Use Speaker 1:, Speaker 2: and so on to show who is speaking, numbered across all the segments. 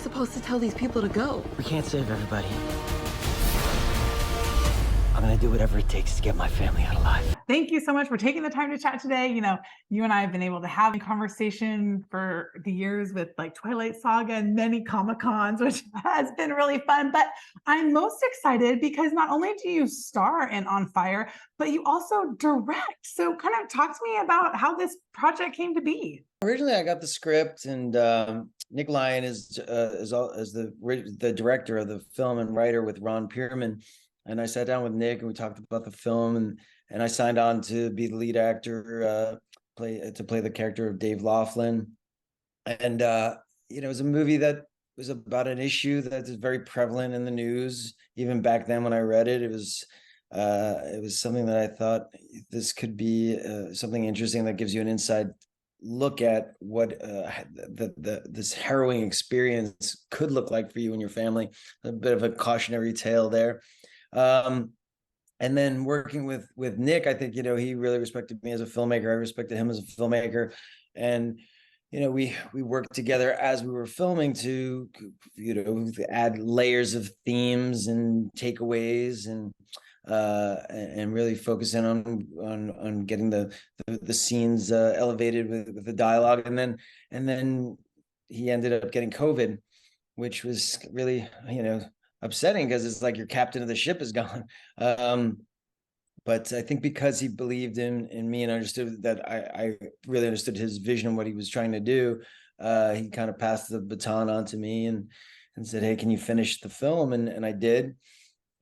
Speaker 1: supposed to tell these people to go?
Speaker 2: We can't save everybody. I'm gonna do whatever it takes to get my family out alive.
Speaker 3: Thank you so much for taking the time to chat today. You and I have been able to have a conversation for the years with like Twilight Saga and many Comic Cons, which has been really fun. But I'm most excited because not only do you star in On Fire, but you also direct. So kind of talk to me about how this project came to be.
Speaker 4: Originally, I got the script, and Nick Lyon is the director of the film and writer with Ron Pierman. And I sat down with Nick and we talked about the film, and I signed on to be the lead actor, play the character of Dave Laughlin. And it was a movie that was about an issue that is very prevalent in the news. Even back then when I read it, it was something that I thought this could be something interesting that gives you an inside look at what this harrowing experience could look like for you and your family. A bit of a cautionary tale there. And then working with Nick, I think, he really respected me as a filmmaker. I respected him as a filmmaker. And, we worked together as we were filming to, add layers of themes and takeaways and really focus in on getting the scenes elevated with the dialogue. And then he ended up getting COVID, which was really, upsetting because it's like your captain of the ship is gone. But I think because he believed in me and understood that I really understood his vision and what he was trying to do, he kind of passed the baton on to me and said, hey, can you finish the film? And I did.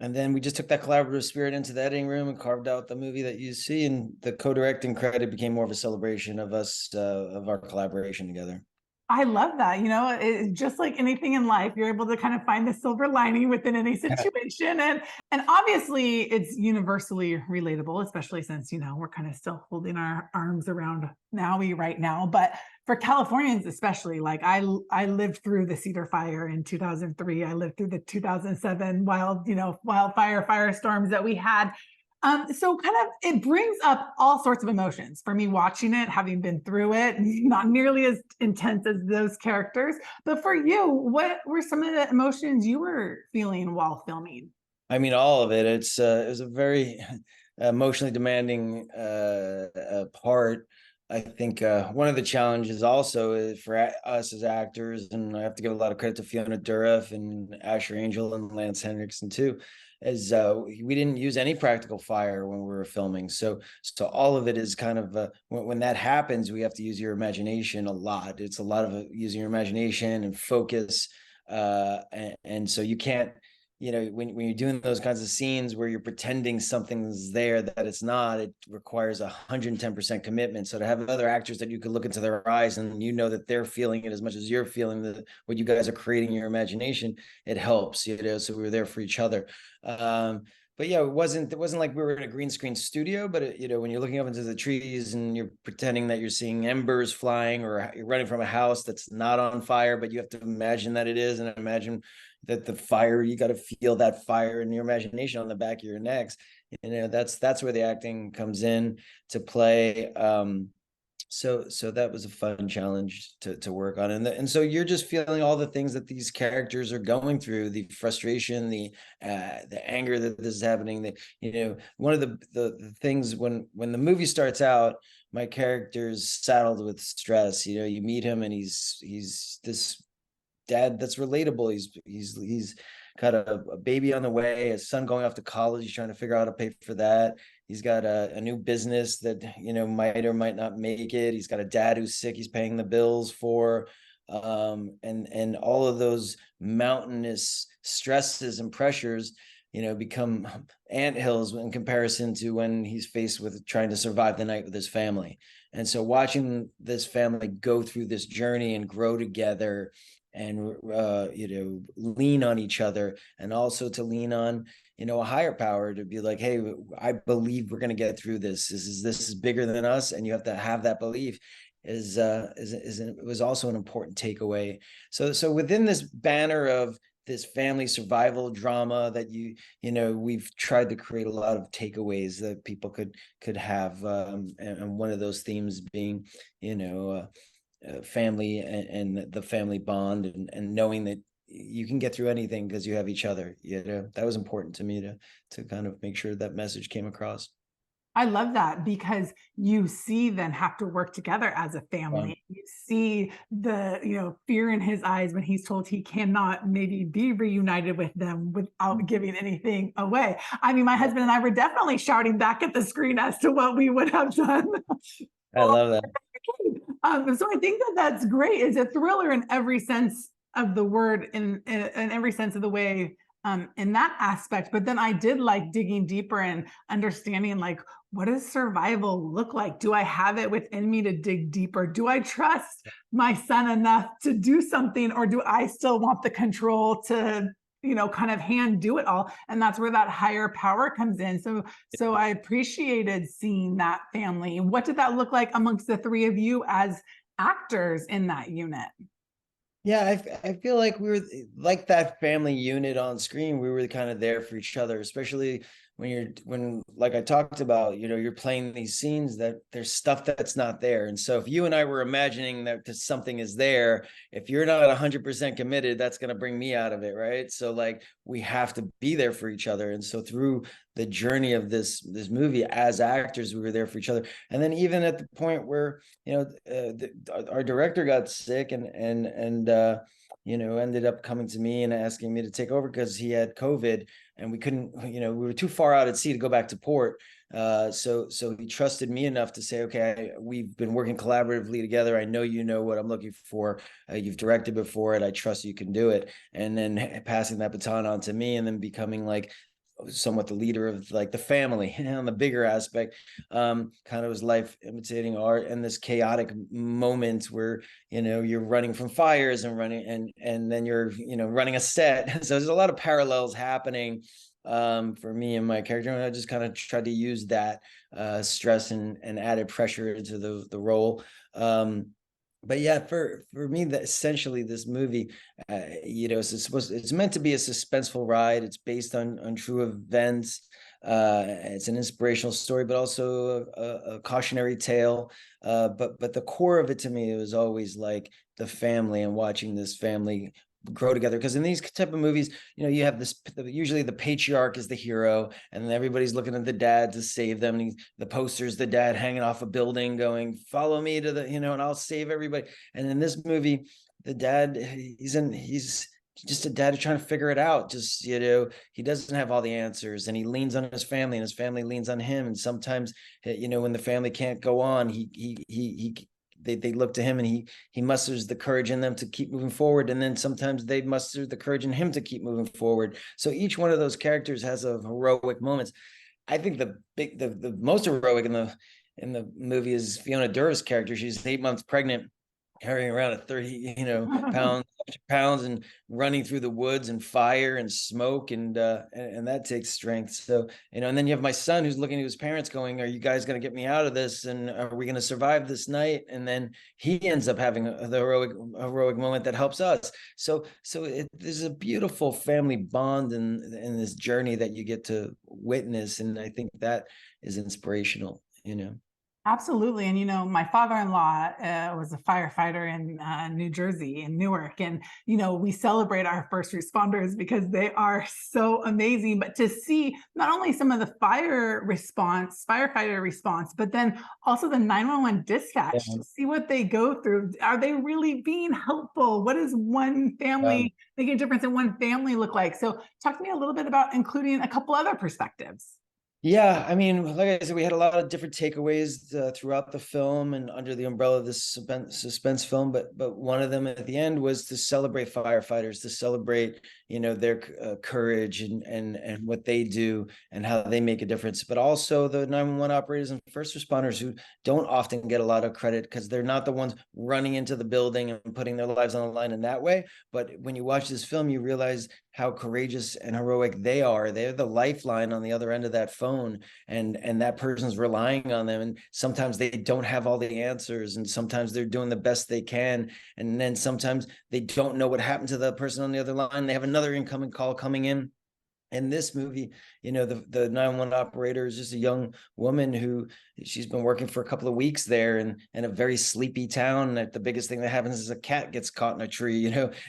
Speaker 4: And then we just took that collaborative spirit into the editing room and carved out the movie that you see. And the co-directing credit became more of a celebration of us, of our collaboration together.
Speaker 3: I love that. It's just like anything in life, you're able to kind of find the silver lining within any situation. And obviously it's universally relatable, especially since, we're kind of still holding our arms around Maui right now. But for Californians, especially, like I lived through the Cedar Fire in 2003. I lived through the 2007 wildfire firestorms that we had. So kind of it brings up all sorts of emotions for me watching it, having been through it, not nearly as intense as those characters. But for you, what were some of the emotions you were feeling while filming?
Speaker 4: I mean, all of it. It was a very emotionally demanding part. I think one of the challenges also is for us as actors, and I have to give a lot of credit to Fiona Dourif and Asher Angel and Lance Henriksen too, is we didn't use any practical fire when we were filming. So all of it is kind of when that happens, we have to use your imagination a lot. It's a lot of using your imagination and focus, and so you can't. When you're doing those kinds of scenes where you're pretending something's there that it's not, it requires 110% commitment. So to have other actors that you could look into their eyes and that they're feeling it as much as you're feeling what you guys are creating in your imagination, it helps, so we were there for each other. But yeah, it wasn't like we were in a green screen studio, but when you're looking up into the trees and you're pretending that you're seeing embers flying or you're running from a house that's not on fire, but you have to imagine that it is, and imagine that the fire, you got to feel that fire in your imagination on the back of your necks. That's where the acting comes in to play. So that was a fun challenge to work on. And so you're just feeling all the things that these characters are going through, the frustration, the anger that this is happening. One of the things when the movie starts out, my character's saddled with stress. You meet him and he's this dad that's relatable. He's got a baby on the way, a son going off to college. He's trying to figure out how to pay for that. He's got a new business that might or might not make it. He's got a dad who's sick. He's paying the bills for, and all of those mountainous stresses and pressures, become anthills in comparison to when he's faced with trying to survive the night with his family. And so watching this family go through this journey and grow together and lean on each other, and also to lean on a higher power to be like, hey, I believe we're going to get through this. This is bigger than us, and you have to have that belief. It was also an important takeaway. So within this banner of this family survival drama that we've tried to create a lot of takeaways that people could have, and one of those themes being family and the family bond, and knowing that you can get through anything because you have each other. That was important to me to kind of make sure that message came across.
Speaker 3: I love that, because you see them have to work together as a family. You see the, fear in his eyes when he's told he cannot maybe be reunited with them without giving anything away. I mean, my husband and I were definitely shouting back at the screen as to what we would have done.
Speaker 4: I love that.
Speaker 3: So I think that that's great. It's a thriller in every sense of the word, in every sense of the way, in that aspect. But then I did like digging deeper and understanding, like, what does survival look like? Do I have it within me to dig deeper? Do I trust my son enough to do something, or do I still want the control to, kind of hand do it all? And that's where that higher power comes in. So I appreciated seeing that family. What did that look like amongst the three of you as actors in that unit?
Speaker 4: Yeah, I feel like we were like that family unit on screen. We were kind of there for each other, especially when like I talked about, you're playing these scenes that there's stuff that's not there. And so if you and I were imagining that something is there, if you're not 100% committed, that's going to bring me out of it, right? So like we have to be there for each other. And so through the journey of this movie, as actors, we were there for each other. And then even at the point where our director got sick and ended up coming to me and asking me to take over because he had COVID, and we couldn't, we were too far out at sea to go back to port. So he trusted me enough to say, okay, we've been working collaboratively together. I know you know what I'm looking for. You've directed before it. I trust you can do it. And then passing that baton on to me, and then becoming like somewhat the leader of like the family on the bigger aspect, kind of was life imitating art, and this chaotic moment where you're running from fires and running and then you're running a set. So there's a lot of parallels happening for me and my character, and I just kind of tried to use that stress and added pressure into the role. But yeah, for me, that essentially this movie, it's meant to be a suspenseful ride. It's based on true events. It's an inspirational story, but also a cautionary tale. But the core of it to me, it was always like the family and watching this family grow together. Because in these type of movies, you have this, usually the patriarch is the hero, and then everybody's looking at the dad to save them, and the poster's the dad hanging off a building going, follow me to the, and I'll save everybody. And in this movie, the dad, he's just a dad trying to figure it out. Just, he doesn't have all the answers, and he leans on his family, and his family leans on him. And sometimes, when the family can't go on, they look to him, and he musters the courage in them to keep moving forward. And then sometimes they muster the courage in him to keep moving forward. So each one of those characters has a heroic moments. I think the most heroic in the movie is Fiona Durr's character. She's 8 months pregnant, carrying around a 30 pounds and running through the woods and fire and smoke, and that takes strength. So and then you have my son who's looking at his parents going, are you guys going to get me out of this, and are we going to survive this night? And then he ends up having the heroic moment that helps us. So there's a beautiful family bond in this journey that you get to witness, and I think that is inspirational.
Speaker 3: Absolutely. And, my father-in-law was a firefighter in New Jersey, in Newark. And, we celebrate our first responders because they are so amazing. But to see not only some of the firefighter response, but then also the 911 dispatch, to see what they go through. Are they really being helpful? What does one family making a difference in one family look like? So talk to me a little bit about including a couple other perspectives.
Speaker 4: Yeah, I mean, like I said, we had a lot of different takeaways throughout the film and under the umbrella of this suspense film. But one of them at the end was to celebrate firefighters, to celebrate their courage and what they do and how they make a difference. But also the 911 operators and first responders who don't often get a lot of credit because they're not the ones running into the building and putting their lives on the line in that way. But when you watch this film, you realize how courageous and heroic they are. They're the lifeline on the other end of that phone, and that person's relying on them. And sometimes they don't have all the answers, and sometimes they're doing the best they can. And then sometimes they don't know what happened to the person on the other line. They have another incoming call coming in, in this movie, the 911 operator is just a young woman who she's been working for a couple of weeks there in a very sleepy town. That the biggest thing that happens is a cat gets caught in a tree,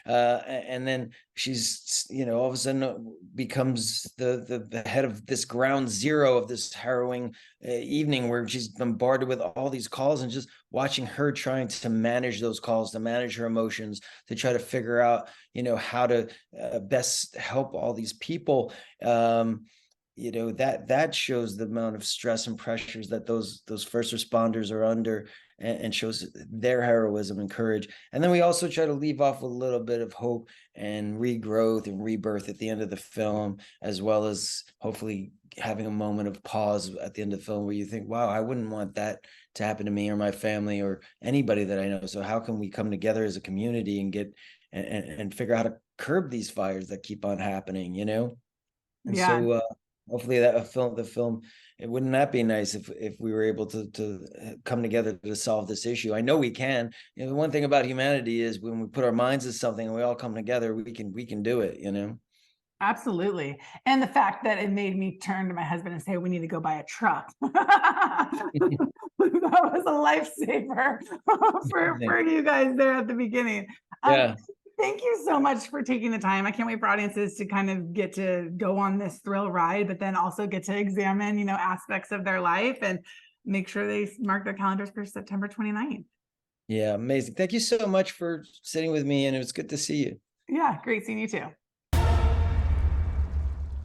Speaker 4: and then she's, all of a sudden becomes the head of this ground zero of this harrowing evening where she's bombarded with all these calls, and just watching her trying to manage those calls, to manage her emotions, to try to figure out, how to best help all these people. That shows the amount of stress and pressures that those first responders are under, and shows their heroism and courage. And then we also try to leave off with a little bit of hope and regrowth and rebirth at the end of the film, as well as hopefully having a moment of pause at the end of the film where you think, wow, I wouldn't want that to happen to me or my family or anybody that I know. So how can we come together as a community and get and figure out how to curb these fires that keep on happening, And
Speaker 3: Yeah.
Speaker 4: so hopefully the film, wouldn't that be nice if we were able to come together to solve this issue? I know we can. The one thing about humanity is when we put our minds to something and we all come together, we can do it,
Speaker 3: Absolutely. And the fact that it made me turn to my husband and say, we need to go buy a truck. That was a lifesaver for you guys there at the beginning.
Speaker 4: Yeah.
Speaker 3: Thank you so much for taking the time. I can't wait for audiences to kind of get to go on this thrill ride, but then also get to examine, aspects of their life and make sure they mark their calendars for September 29th.
Speaker 4: Yeah, amazing. Thank you so much for sitting with me, and it was good to see you.
Speaker 3: Yeah, great seeing you too.